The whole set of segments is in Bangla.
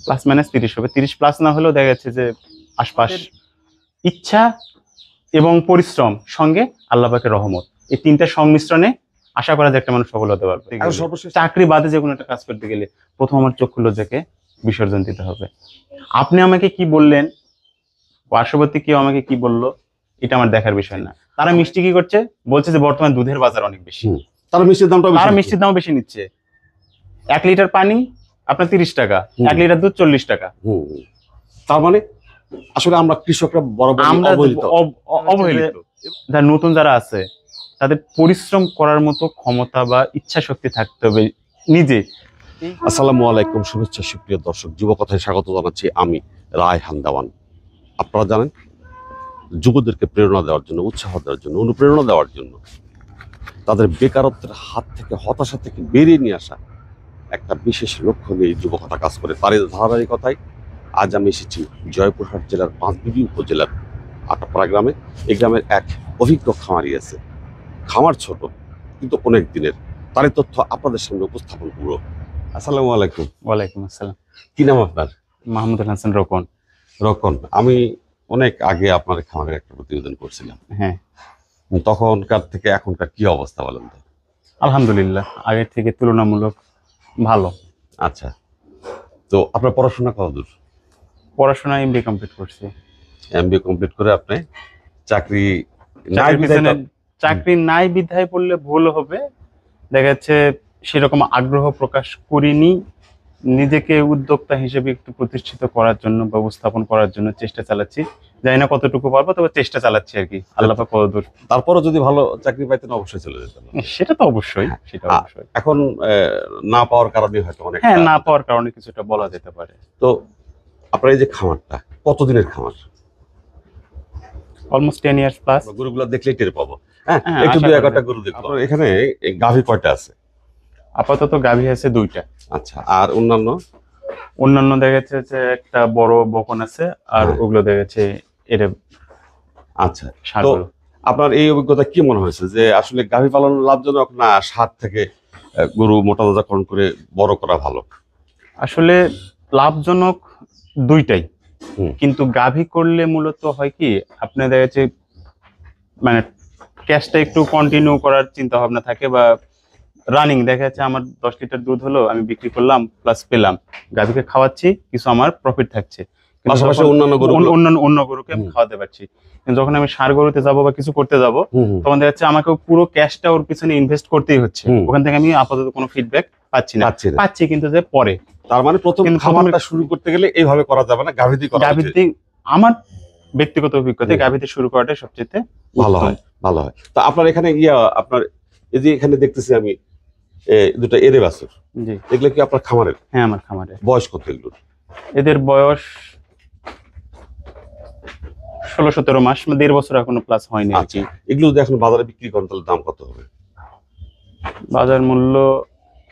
প্লাস মাইনাস 30 হবে, 30 প্লাস না হলেও দেখা যাচ্ছে যে আশপাশ ইচ্ছা এবং পরিশ্রম সঙ্গে আল্লাহ পাকের রহমত, এই তিনটা সংমিশ্রণে আশা করা যায় একটা মানুষ সফল হতে পারবে। চাকরি বাদে যে কোনো একটা কাজ করতে গেলে প্রথম আমার চক্ষু লজ্জাকে বিসর্জন দিতে হবে। আপনি আমাকে কি বললেন, পার্শ্ববর্তী কেউ আমাকে কি বললো, এটা আমার দেখার বিষয় না। তারা মিষ্টি কি করছে, বলছে যে বর্তমান দুধের বাজার অনেক বেশি, তারা মিষ্টির দাম বেশি নিচ্ছে। 1 লিটার পানি আপনার 30 টাকা, 1 লিটার দুধ 40 টাকা। তার মানে আসলে আমরা কৃষকরা বরাবর অবহেলিত। যারা নতুন যারা আছে তাদের পরিশ্রম করার মতো ক্ষমতা বা ইচ্ছা শক্তি থাকতে হবে নিজে। আসসালামু আলাইকুম, শুভেচ্ছা সুপ্রিয় দর্শক, যুবকথায় স্বাগত জানাচ্ছি আমি রায়হান দেওয়ান। আপনারা জানেন, যুবদেরকে প্রেরণা দেওয়ার জন্য, উৎসাহ দেওয়ার জন্য, অনুপ্রেরণা দেওয়ার জন্য, তাদের বেকারত্বের হাত থেকে, হতাশা থেকে বেরিয়ে নিয়ে আসা একটা বিশেষ লক্ষ্য নিয়ে যুবকথা কাজ করে। তারই ধারাবাহিকতায় আজ আমি এসেছি জয়পুরহাট জেলার পাঁচবিবি উপজেলার আটাপাড়া গ্রামে। এই গ্রামের এক অভিজ্ঞ খামারি আছে। খামার ছোট কিন্তু অনেক দিনের, তারই তথ্য আপনাদের সামনে উপস্থাপন করব। আসসালামু আলাইকুম। ওয়ালাইকুম আসসালাম। কি নাম আপনার? মাহমুদুল হাসান রকন। রকন, আমি অনেক আগে আপনার খামারের একটা প্রতিবেদন করছিলাম। হ্যাঁ, তখনকার থেকে এখনকার কি অবস্থা বলেন তো? আলহামদুলিল্লাহ, আগের থেকে তুলনামূলক ভালো। আচ্ছা, তো আপনার পড়াশোনা কতদূর? পড়াশোনা এমবিএ কমপ্লিট করছি। এমবিএ কমপ্লিট করে আপনি চাকরি নাই বিধায় পড়লে ভুল হবে। দেখা যাচ্ছে সেরকম আগ্রহ প্রকাশ করিনি, নিজেকে উদ্যোক্তা হিসেবে একটু প্রতিষ্ঠিত করার জন্য, ব্যবস্থাপন করার জন্য চেষ্টা চালাচ্ছি। জানি না কতটুকু পারবো, তবে চেষ্টা চালাচ্ছি আর কি, আল্লাহ পাক কতদূর। তারপরও যদি ভালো চাকরি পাইতেন অবশ্যই চলে যেতেন। সেটা তো অবশ্যই, সেটা অবশ্যই। এখন না পাওয়ার কারণে হয়তো অনেক, হ্যাঁ, না পাওয়ার কারণে কিছুটা বলা যেতে পারে। তো আপনার এই যে খামারটা কতদিনের খামার? Almost 10 years plus. গরুগুলো দেখলেই টের পাবো। হ্যাঁ, একটু দুই একটা গরু দেখবো। এখানে গাভী কয়টা আছে? আপাতত গাভী আছে 2টা। আচ্ছা, আর অন্যান্য দেখা যাচ্ছে যে একটা বড় বকন আছে, আর ওগুলো দেখা যাচ্ছে এর। আচ্ছা, তো আপনার এই অভিজ্ঞতা কি মনে হয়েছে যে আসলে গাভী পালন লাভজনক, না সার থেকে গরু মোটা তাজাকরণ করে বড় করা ভালো? আসলে লাভজনক দুইটাই, কিন্তু গাভী করলে মূলত হয় কি, আপনার দেখা যাচ্ছে মানে ক্যাশটা একটু কন্টিনিউ করার চিন্তা ভাবনা থাকে, বা রানিং দেখা যাচ্ছে আমার 10 লিটার দুধ হলো, আমি বিক্রি করলাম প্লাস পেলাম, গাভীকে খাওয়াচ্ছি, কিছু আমার প্রফিট থাকছে, পাশাপাশি অন্য গরুকে আমি খাওয়াতে পারছি। কিন্তু যখন আমি সার গরুতে যাবো বা কিছু করতে যাবো, তখন দেখা যাচ্ছে আমাকে পুরো ক্যাশটা ওর পিছনে ইনভেস্ট করতেই হচ্ছে। ওখান থেকে আমি আপাতত কোনো ফিডব্যাক পাচ্ছি কিন্তু যে পরে। তার মানে প্রথম খামারটা শুরু করতে গেলে এইভাবে করা যাবে না, গাভীতে আমার ব্যক্তিগত অভিজ্ঞতায় গাভীতে শুরু করাটাই সবচেয়ে ভালো হয়। তা আপনার এখানে আপনার এই যে এখানে দেখতেছি আমি দুটো এরে বাছুর, এগুলো কি আপনার খামারের? হ্যাঁ, আমার খামারের। বয়স কত এগুলোর? এদের বয়স 16-17 মাস, 1.5 বছর এখনো প্লাস হয়নি। আচ্ছা, এগুলো যদি এখন বাজারে বিক্রি করেন তাহলে দাম কত হবে? বাজার মূল্য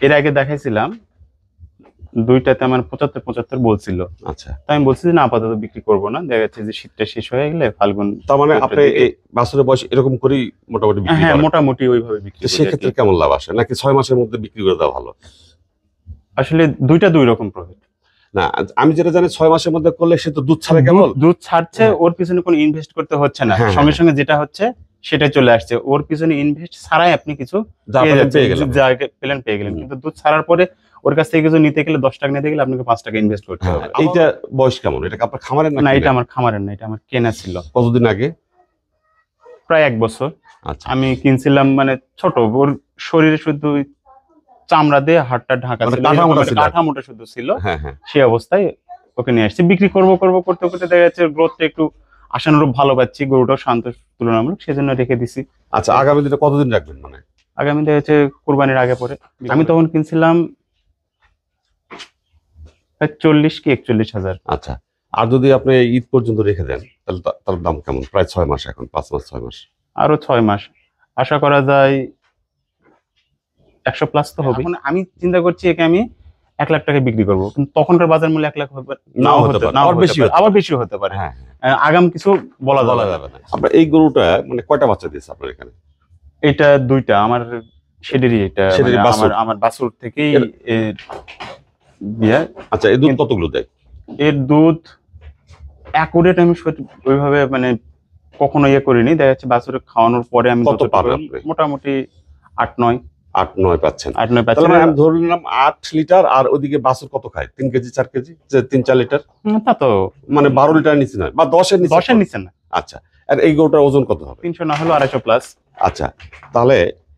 এর আগে দেখাইছিলাম, 2টাতে আমার 75 বলছিল। আচ্ছা, তাই আমি বলছি যে না, আপাতত বিক্রি করবো না, দেখা যাচ্ছে যে শীতটা শেষ হয়ে গেলে ফাল্গুন। তার মানে আপনি এই বাছুরের বয়স এরকম করেই মোটামুটি বিক্রি করেন? হ্যাঁ, মোটামুটি ওইভাবে বিক্রি করি। সেক্ষেত্রে কেমন লাভ আসে, নাকি 6 মাসের মধ্যে বিক্রি করে দেওয়া ভালো? আসলে 2টা 2 রকম প্রফিট। না, আমি যেটা জানি 6 মাসের মধ্যে করলে সে তো দুধ ছাড়ে, কেবল দুধ ছাড়ছে, ওর পিছনে কোনো ইনভেস্ট করতে হচ্ছে না, সঙ্গে সঙ্গে যেটা হচ্ছে সেটাই চলে আসছে। ওর পিছনে ইনভেস্ট ছাড়াই আপনি কিছু পেয়ে গেলেন। কিন্তু দুধ ছাড়ার পরে ওর কাছ থেকে কিছু নিতে গেলে, 10 টাকা নিতে গেলে আপনাকে 5 টাকা ইনভেস্ট করতে হবে। এইটা বয়স কেমন? এটা আপনার খামারের না? এটা আমার খামারের না, এটা আমার কেনা ছিল। কতদিন আগে? প্রায় 1 বছর। আচ্ছা, আমি কিনছিলাম, মানে ছোট, ওর শরীরে শুধু চামড়া দিয়ে হাড়টা ঢাকা ছিল, কাঠামোটা শুধু ছিল। সেই অবস্থায় ওকে নিয়ে আসছি। বিক্রি করবো করতে করতে দেখা যাচ্ছে গ্রোথটা একটু আশানুরূপ ভালো পাচ্ছি, গরুটাও শান্ত তুলনামূলক, সেজন্য রেখে দিছি। আচ্ছা, আগামী দিনে কতদিন রাখবেন? মানে আগামী দেখা যাচ্ছে কুরবানির আগে পরে। আমি তখন কিনছিলাম 40 কি 41 হাজার। আচ্ছা, আর যদি আপনি ঈদ পর্যন্ত রেখে দেন তাহলে দাম কেমন? প্রায় 6 মাস, এখন 5 মাস, 6 মাস, আরো 6 মাস আশা করা যায় 100 প্লাস তো হবে। আমি চিন্তা করছি একে আমি 1 লাখ টাকায় বিক্রি করবো, কিন্তু তখনকার বাজার মূল্য 1 লাখ নাও হতে পারে, আবার বেশি হতে পারে। আগাম কিছু বলা যাবে না। আপনার এই গরুটা মানে কয়টা বাচ্চা দিয়েছে আপনার এখানে? এটা 2টা, আমার শেডেরই, এটা আমার বাছুর থেকেই বিয়ে। আচ্ছা, এই দুধ কতগুলো দেয়? এর দুধ অ্যাকুরেট আমি ওইভাবে মানে কখনো ইয়ে করিনি, দেখা যাচ্ছে বাছুরে খাওয়ানোর পরে আমি কত যতটুকু পাবেন আপনি? মোটামুটি 8-9 8-9 পাচ্ছেন। 8-9 পাচ্ছি। তাহলে মানে আমি ধরে নিলাম 8 লিটার, আর ওদিকে বাছুর কত খায়? 3 কেজি 4 কেজি, যে 3-4 লিটার, তা তো মানে 12 লিটার নিচে নয়, বা 10 এর নিচে? 10-এর নিচে না, আচ্ছা, আর এই গরুটার ওজন কত হবে? 300 না হলেও 250 প্লাস। আচ্ছা, তাহলে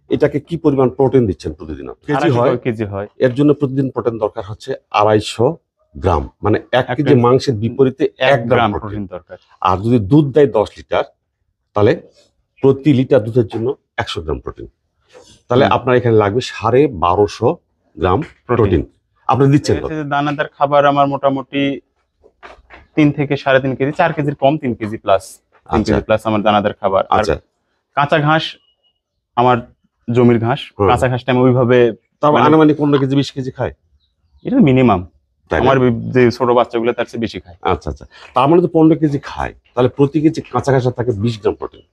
এটাকে কি পরিমাণ প্রোটিন দিচ্ছেন প্রতিদিন? কেজি হয়, কেজি হয়। এর জন্য প্রতিদিন প্রোটিন দরকার হচ্ছে 250 গ্রাম, মানে 1 এক কেজি কেজি। মাংসের বিপরীতে 1 গ্রাম গ্রাম প্রোটিন। প্রোটিন দরকার। আর যদি দুধ দেয় 10 লিটার, তাহলে প্রতি লিটার দুধের জন্য 100 গ্রাম প্রোটিন। তাহলে আপনার এখানে লাগবে 1250 গ্রাম প্রোটিন। আপনি দিচ্ছেন তো? দানাদার খাবার আমার মোটামুটি 3 থেকে 3.5 কেজি, 4 কেজির কম, 3 কেজি প্লাস, 3 কেজি প্লাস আমার দানাদার খাবার। আর আচ্ছা, কাঁচা ঘাস, আমার জমির ঘাস, কাঁচা ঘাসটা আমি ওইভাবে, তারপর মানে- আনুমানিক 15 কেজি 20 কেজি খায়, এটা মিনিমাম। তাই না? আমার যে ছোট বাচ্চাগুলো তার চেয়ে বেশি খায়। আচ্ছা আচ্ছা, তার মানে তো 15 কেজি খায়, তাহলে প্রতি কেজি কাঁচা ঘাসে থাকে 20 গ্রাম প্রোটিন।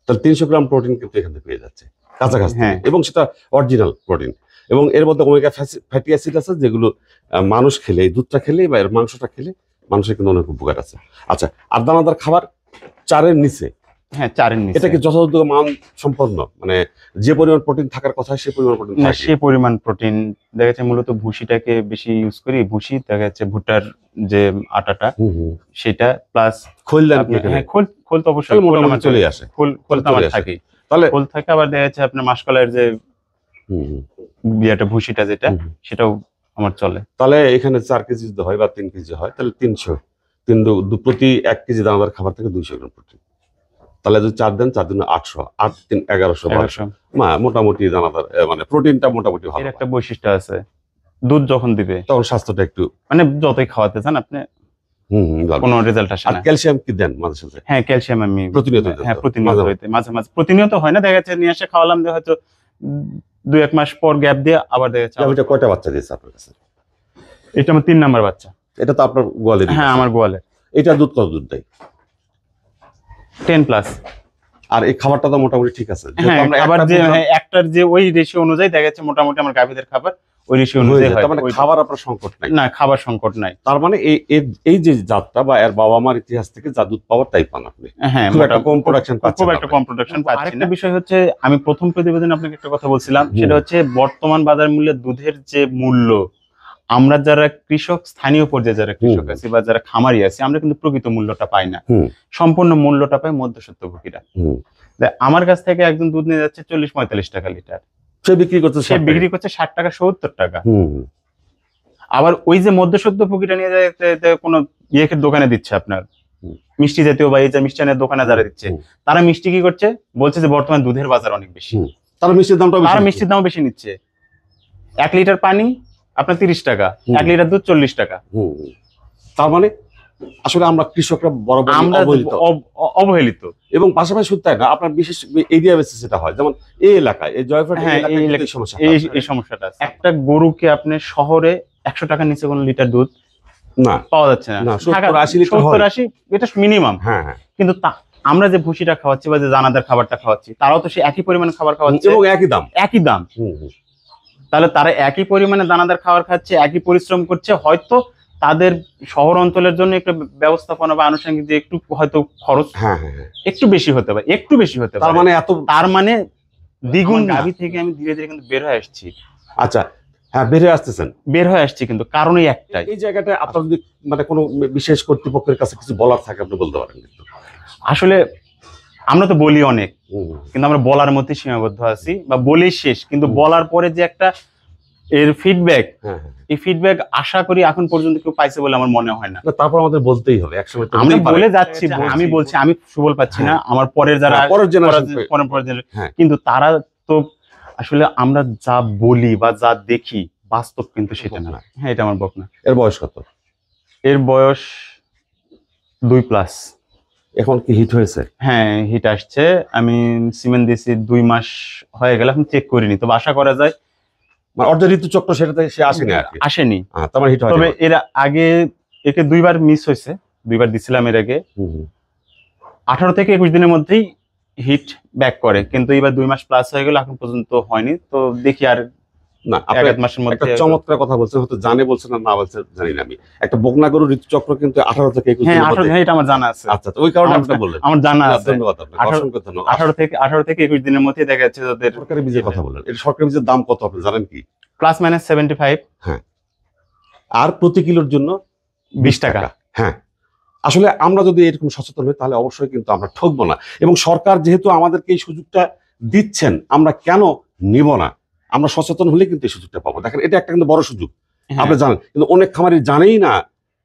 তাহলে 300 গ্রাম প্রোটিন কিন্তু এখান থেকে পেয়ে যাচ্ছে কাঁচা ঘাস থেকে, হ্যাঁ। এবং সেটা অরিজিনাল প্রোটিন। এবং এর মধ্যে ওমেগা ফ্যাটি অ্যাসিড আছে, যেগুলো মানুষ খেলে, এই দুধটা খেলে বা এর মাংসটা খেলে মানুষের কিন্তু অনেক উপকার আছে। আচ্ছা, আর দানাদার খাবার 4-এর নিচে, হ্যাঁ 4-এর নিচে। এটা কি যথাযথ মান সম্পন্ন? মানে যে পরিমাণ প্রোটিন থাকার কথা সে পরিমাণ প্রোটিন না, থাকে? সে পরিমাণ প্রোটিন দেখা যাচ্ছে, মূলত ভুসিটাকে বেশি ইউজ করি। ভুসি দেখা যাচ্ছে ভুট্টার যে আটাটা, সেটা প্লাস খোল দেন কি? হ্যাঁ, খোল তো অবশ্যই, তাহলে খোল মোটামুটি আমার চলে আসে। খোল তো আমার চলে আসে। থাকেই। তাহলে খোল থাকে, আবার দেখা যাচ্ছে আপনার মাসকলাইয়ের যে ভুসিটা যেটা, সেটাও আমার চলে। তাহলে এখানে 4 কেজি যদি হয় বা 3 কেজি হয়, তাহলে 300, প্রতি 1 কেজি দানাদার খাবার থেকে 200 গ্রাম প্রোটিন। তাহলে যদি 4 দেন, 4 দিনে 800, 8 3 1100, 1100। মোটামুটি দানাদার মানে প্রোটিনটা মোটামুটি ভালো। এর একটা বৈশিষ্ট্য আছে, দুধ যখন দিবে তখন স্বাস্থ্যটা একটু মানে যতই খাওয়াতে চান আপনি, ভালো। কোনো রেজাল্ট আসে আর না। ক্যালসিয়াম কি দেন মাঝে সাথে? হ্যাঁ, ক্যালসিয়াম আমি প্রতিনিয়ত দেন তো? হ্যাঁ প্রতিনিয়ত মাঝে হইতে, মাঝে মাঝে, প্রতিনিয়ত হয় না, দেখা যাচ্ছে নিয়ে এসে খাওয়ালাম, যে হয়তো 2-1 মাস পর গ্যাপ দিয়ে আবার দেখা যাচ্ছে। এটা কয়টা বাচ্চা দিয়েছে আপনার কাছে? এটা আমার 3 নাম্বার বাচ্চা। এটা তো আপনার গোয়ালের? হ্যাঁ, আমার গোয়ালে। এটা দুধ কত দুধ দেয়? 10 প্লাস। আর এই খাবারটা তো মোটামুটি ঠিক আছে? হ্যাঁ, আবার যে একটার যে ওই রেশিও অনুযায়ী দেখা যাচ্ছে, মোটামুটি আমার গাভীদের খাবার ওই রেশিও অনুযায়ী হয়। মানে খাবার আপনার সংকট নাই? না, খাবার সংকট নাই। তার মানে এই যে জাতটা বা এর বাবা মার ইতিহাস থেকে যা দুধ পাওয়ার তাই পান আপনি? হ্যাঁ, খুব একটা কম প্রোডাকশন পাচ্ছেন? খুব একটা কম প্রোডাকশন পাচ্ছি না। আরেকটা বিষয় হচ্ছে, আমি প্রথম প্রতিবেদনে আপনাকে একটা কথা বলছিলাম, সেটা হচ্ছে বর্তমান বাজার মূল্যে দুধের যে মূল্য, আমরা যারা কৃষক, স্থানীয় পর্যায়ে যারা কৃষক আছি বা যারা খামারি আছি, আমরা কিন্তু প্রকৃত মূল্যটা পাই না। সম্পূর্ণ মূল্যটা পায় মধ্যস্বত্বভোগীরা। আমার কাছ থেকে একজন দুধ নিয়ে যাচ্ছে 40-45 টাকা লিটার, সে বিক্রি করছে 60 টাকা 70 টাকা। আবার ওই যে মধ্যস্বত্বভোগীরা নিয়ে যায় কোনো ইয়ের দোকানে দিচ্ছে, আপনার মিষ্টি জাতীয় বা এই যে মিষ্টানের দোকানে যারা দিচ্ছে, তারা মিষ্টি কি করছে, বলছে যে বর্তমান দুধের বাজার অনেক বেশি, তারা মিষ্টির দাম বেশি নিচ্ছে। 1 লিটার পানি আপনার 30 টাকা, 1 লিটার দুধ 40 টাকা। তার মানে আসলে আমরা কৃষকরা বরাবর অবহেলিত। এবং পাশাপাশি শুধু তাই না, আপনার বিশেষ এরিয়া বেসিস যেটা হয়, যেমন এই এলাকায়, এই জয়ফ্রাট এই সমস্যাটা আছে। একটা গরুকে আপনি শহরে 100 টাকার নিচে কোন লিটার দুধ না পাওয়া যাচ্ছে না, 70-80 এটা মিনিমাম। হ্যাঁ, কিন্তু আমরা যে ভুসিটা খাওয়াচ্ছি বা যে দানাদার খাবারটা খাওয়াচ্ছি, তারাও তো সে একই পরিমাণে খাবার খাওয়াচ্ছে এবং একই দাম। তাহলে তারা একই পরিমাণে দানাদার খাবার খাচ্ছে, একই পরিশ্রম করছে, হয়তো তাদের শহর অঞ্চলের জন্য একটু ব্যবস্থাপনা বা আনুষঙ্গিক যে একটু হয়তো খরচ একটু বেশি হতে পারে, তার মানে দ্বিগুণ। গাভী থেকে আমি ধীরে ধীরে কিন্তু বের হয়ে আসছি। আচ্ছা, হ্যাঁ, বের হয়ে আসছি, কিন্তু কারণই একটাই। এই জায়গাটা আপনার যদি মানে কোনো বিশেষ কর্তৃপক্ষের কাছে কিছু বলার থাকে, আপনি বলতে পারেন। আসলে আমরা তো বলি অনেক, কিন্তু আমরা বলার মধ্যে সীমাবদ্ধ আছি, বা বলি শেষ, কিন্তু বলার পরে যে একটা এর ফিডব্যাক, এই ফিডব্যাক আশা করি এখন পর্যন্ত কেউ পাইছে বলে আমার মনে হয় না। তারপর আমাদের বলতেই হবে, একসময় আমরা বলে যাচ্ছি, আমি বলছি, আমি সুবল পাচ্ছি না, আমার পরের যারা কিন্তু তারা তো আসলে আমরা যা বলি বা যা দেখি, বাস্তব কিন্তু সেটা না। হ্যাঁ, এটা আমার বকনা। এর বয়স কত? এর বয়স 2+। এখন কি হিট হয়েছে? হ্যাঁ, হিট আসছে। আমি সিমেন্ট দিয়েছি 2 মাস হয়ে গেল, এখন চেক করিনি, তবে আশা করা যায় অর্ধ ঋতুচক্র সেটাতে সে আসেনি। তবে এর আগে একে 2 বার মিস হয়েছে, 2 বার দিছিলাম এর আগে। 18 থেকে 21 দিনের মধ্যেই হিট ব্যাক করে, কিন্তু এবার 2 মাস প্লাস হয়ে গেল, এখন পর্যন্ত হয়নি। তো দেখি আর না, এক আপনি আধ মাসের একটা মধ্যে। চমৎকার কথা বলছেন, হয়তো জানে বলছেন না বলছেন জানি না আমি। একটা বকনা গরুর ঋতুচক্র কিন্তু 18 থেকে 21 হ্যাঁ দিনের 18, মধ্যে। হ্যাঁ এটা আমার জানা আছে। আচ্ছা, তো ওই কারণে আমার আপনি বললেন। আমার জানা না, আছে। ধন্যবাদ আপনাকে, 18 অসংখ্য ধন্যবাদ। 18 থেকে 21 দিনের মধ্যে দেখা যাচ্ছে তাদের সরকারি বীজের কথা বললেন, এটা সরকারি বীজের দাম কত আপনি জানেন কি? Plus minus 75। আর প্রতি কিলোর জন্য 20 টাকা। হ্যাঁ, আসলে আমরা যদি এরকম সচেতন হই তাহলে অবশ্যই কিন্তু আমরা ঠকবো না। এবং সরকার যেহেতু আমাদেরকে এই সুযোগটা দিচ্ছেন, আমরা কেন নিব না? আমরা সচেতন হলে কিন্তু এই সুযোগটা পাবো। দেখেন, এটা একটা কিন্তু বড় সুযোগ, হ্যাঁ, আপনি জানেন, কিন্তু অনেক খামারি জানেই না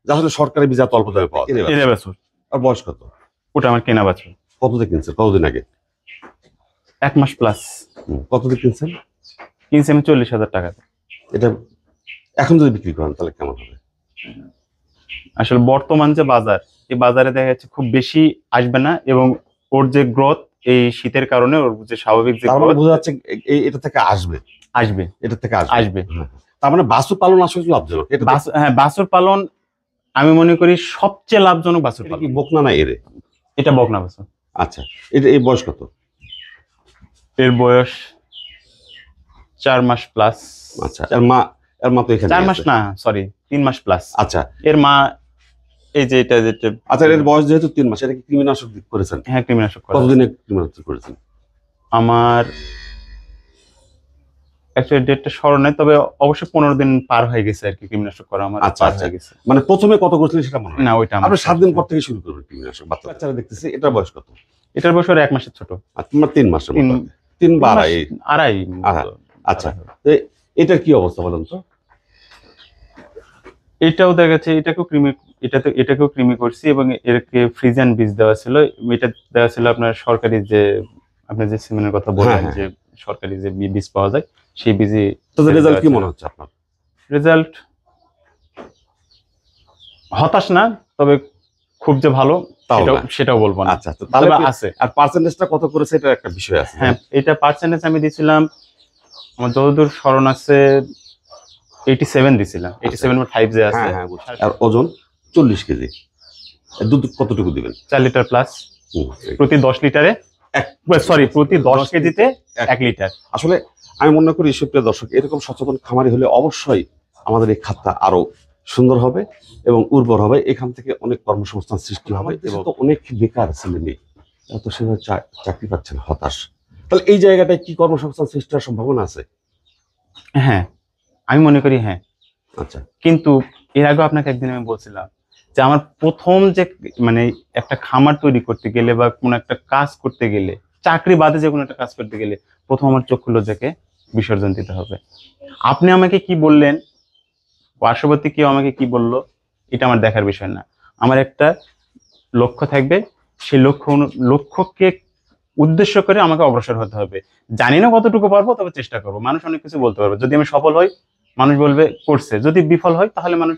যে আসলে সরকারি বীজ এত অল্প দামে পাওয়া যায়। এর বছর আর বয়স কত? ওটা আমার কেনা বছর। কতদিন কিনছেন, কতদিন আগে? 1 মাস প্লাস। কতদিন কিনছেন? কিনছি আমি 40,000 টাকা। এটা এখন যদি বিক্রি করেন তাহলে কেমন হবে? আসলে বর্তমান যে বাজার, এই বাজারে দেখা যাচ্ছে খুব বেশি আসবে না, এবং ওর যে গ্রোথ এই শীতের কারণে ওর যে স্বাভাবিক যে তার মানে growth বোঝা যাচ্ছে এটা থেকে আসবে, আসবে। এটা থেকে আসবে। হ্যাঁ। তার মানে বাছুর পালন আসলে লাভজনক। এটা হ্যাঁ, বাছুর পালন আমি মনে করি সবচেয়ে লাভজনক বাছুর কি পালন। বকনা না এরে? এটা বকনা বাছুর। আচ্ছা, এটা এই বয়স কত? এর বয়স 4 মাস প্লাস। আচ্ছা, এর মা তো এখানে 4 মাস আছে। না, সরি 3 মাস প্লাস। আচ্ছা এর মা এই যে এটা যেটা, আচ্ছা, এর বয়স যেহেতু 3 মাস, এটা কি কৃমিনাশক করেছেন? হ্যাঁ কৃমিনাশক করা। কতদিনে কৃমিনাশক করেছেন? আমার অ্যাকচুয়ালি ডেটটা স্মরণ নেই, তবে অবশ্যই 15 দিন পার হয়ে গেছে আর কি কৃমিনাশক করা আমার আচ্ছা, পার আচ্ছা। হয়ে গেছে। মানে প্রথমে কত করেছিলেন সেটা মনে হয় না ওইটা আপনি 7 দিন পর থেকে শুরু করবেন কৃমিনাশক। বাচ্চারা দেখতেছি, এটার বয়স কত? এটার বয়স 1 মাসের ছোট। আর তোমার 3 মাসের মতো, 3 তিন বা মাস, আড়াই। আড়াই। আড়াই। আচ্ছা, তো এটার কি অবস্থা বলেন তো? এটাও দেখা যাচ্ছে এটাকেও কৃমি করছি, এবং এরকে ফ্রিজিয়ান বীজ দেওয়া ছিল। এটা দেওয়া ছিল আপনার সরকারি যে, আপনি যে সিমেন্টের কথা বললেন, হ্যাঁ। যে সরকারি যে বীজ পাওয়া যায় সেই বীজে। তো রেজাল্ট কি মনে হচ্ছে আপনার? রেজাল্ট হতাশ না, তবে খুব যে ভালো তাও না। সেটাও বলবো না। আচ্ছা, তো তাহলে তবে আছে। আর পার্সেন্টেজটা কত করেছে এটা একটা বিষয় আছে। হ্যাঁ, এটা পার্সেন্টেজ আমি দিছিলাম, আমার যতদূর স্মরণ আছে 87 দিছিলাম। 87.5 যে আছে। হ্যাঁ হ্যাঁ, বুঝছি। আর ওজন 40 কেজি। দুধ কতটুকু দিবেন? 4 লিটার প্লাস হুম, প্রতি 10 লিটারে, সরি প্রতি 10 কেজিতে 1 লিটার। আসলে আমি মনে করি সুপ্রিয় দর্শক, এরকম সচেতন খামারি হলে অবশ্যই আমাদের এই খাতটা আরো সুন্দর হবে এবং উর্বর হবে। এখান থেকে অনেক কর্মসংস্থান সৃষ্টি হবে, এবং তো অনেক বেকার ছেলে মেয়ে তো সেভাবে চাকরি পাচ্ছে না, হতাশ। তাহলে এই জায়গাটায় কি কর্মসংস্থান সৃষ্টির সম্ভাবনা আছে? হ্যাঁ, আমি মনে করি হ্যাঁ। আচ্ছা, কিন্তু এর আগে আপনাকে একদিন আমি বলছিলাম যে আমার প্রথম যে মানে একটা খামার তৈরি করতে গেলে বা কোনো একটা কাজ করতে গেলে, চাকরি বাদে যে কোনো একটা কাজ করতে গেলে, প্রথম আমার চক্ষু লজ্জাকে বিসর্জন দিতে হবে। আপনি আমাকে কি বললেন, পার্শ্ববর্তী কেউ আমাকে কি বললো, এটা আমার দেখার বিষয় না। আমার একটা লক্ষ্য থাকবে, সেই লক্ষ্যকে উদ্দেশ্য করে আমাকে অগ্রসর হতে হবে। জানি না কতটুকু পারবো, তবে চেষ্টা করবো। মানুষ অনেক কিছু বলতে পারবে, যদি আমি সফল হই মানুষ বলবে করছে, যদি বিফল হয় তাহলে মানুষ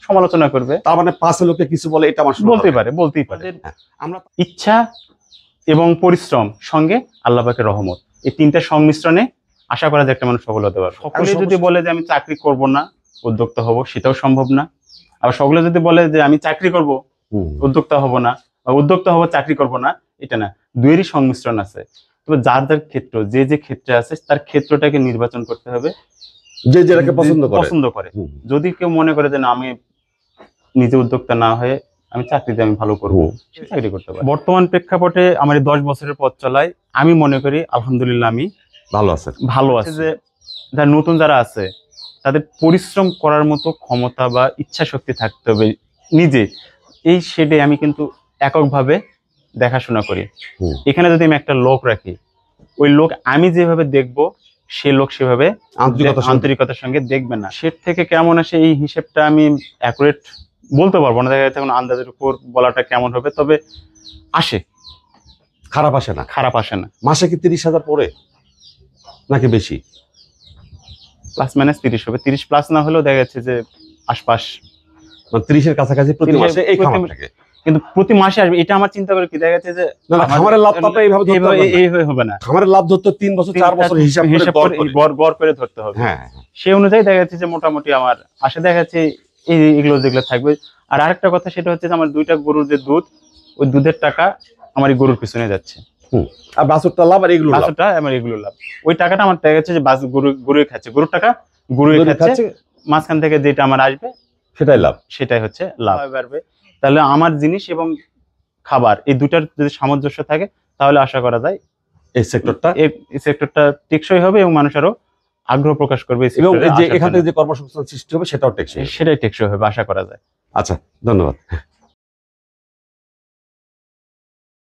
সমালোচনা করবে। তার মানে পাঁচে লোকে কিছু বলে এটা আমার বলতেই পারে। হ্যাঁ, আমরা ইচ্ছা এবং পরিশ্রম সঙ্গে আল্লাহ পাকের রহমত, এই তিনটা সংমিশ্রণে আশা করা যায় একটা মানুষ সফল হতে পারবে। সকলে যদি বলে যে আমি চাকরি করব না, উদ্যোক্তা হব, সেটাও সম্ভব না। আবার সকলে যদি বলে যে আমি চাকরি করব, উদ্যোক্তা হব না, বা উদ্যোক্তা হব চাকরি করব না, এটা না, দুইয়েরই সংমিশ্রণ আছে। তবে যার যার ক্ষেত্র, যে যে ক্ষেত্রে আছে তার ক্ষেত্রটাকে নির্বাচন করতে হবে, যে যেটাকে পছন্দ করে। যদি কেউ মনে করে যে না, আমি নিজে উদ্যোক্তা না হয়ে আমি চাকরিতে আমি ভালো করবো, চাকরি করতে পারি। বর্তমান প্রেক্ষাপটে আমার এই 10 বছরের পথ চলায় আমি মনে করি আলহামদুলিল্লাহ আমি ভালো আছে। যে যারা নতুন যারা আছে তাদের পরিশ্রম করার মতো ক্ষমতা বা ইচ্ছা শক্তি থাকতে হবে নিজে। এই শেডে আমি কিন্তু এককভাবে দেখাশোনা করি। এখানে যদি আমি একটা লোক রাখি, ওই লোক আমি যেভাবে দেখবো সে লোক সেভাবে আন্তরিকতার সঙ্গে দেখবে না। শেড থেকে কেমন আসে এই হিসেবটা আমি অ্যাকুরেট বলতে পারবো না, দেখা যাচ্ছে এখন আন্দাজের উপর বলাটা কেমন হবে, তবে আসে, খারাপ আসে না। মাসে কি 30,000 পড়ে নাকি বেশি? প্লাস মাইনাস 30 হবে, 30 প্লাস না হলেও দেখা যাচ্ছে যে আশপাশ, মানে 30-এর কাছাকাছি প্রতি মাসে এই খামার থেকে। কিন্তু প্রতি মাসে আসবে এটা আমার চিন্তা করে কি দেখা যাচ্ছে যে খামারের লাভটা এইভাবে হবে না। খামারের লাভ ধরতে 3 বছর 4 বছর হিসাব করে গড় করে ধরতে হবে। হ্যাঁ, সেই অনুযায়ী দেখা যাচ্ছে যে মোটামুটি আমার আশা দেখা যাচ্ছে এগুলো যেগুলো থাকবে। আর আরেকটা কথা সেটা হচ্ছে যে আমার 2টা গরুর যে দুধ, ওই দুধের টাকা আমার এই গরুর পিছনে যাচ্ছে। আর বাছুরটা লাভ আর এগুলো লাভ। বাছুরটা আমার এগুলো লাভ। ওই টাকাটা আমার দেখা যাচ্ছে যে গরুই খাচ্ছে, গরুর টাকা গরুই খাচ্ছে, মাঝখান থেকে যেটা আমার আসবে সেটাই লাভ। সেটাই হচ্ছে লাভ বাড়বে। তাহলে আমার জিনিস এবং খাবার এই দুটার যদি সামঞ্জস্য থাকে তাহলে আশা করা যায় এই সেক্টরটা এই সেক্টরটা টেকসই হবে এবং মানুষেরও আগ্রহ প্রকাশ করবে এই এবং সেক্টরে যে আসার এখান জন্য। থেকে যে কর্মসংস্থান সৃষ্টি হবে সেটাও টেকসই। সেটাই টেকসই হবে আশা করা যায়। আচ্ছা, ধন্যবাদ।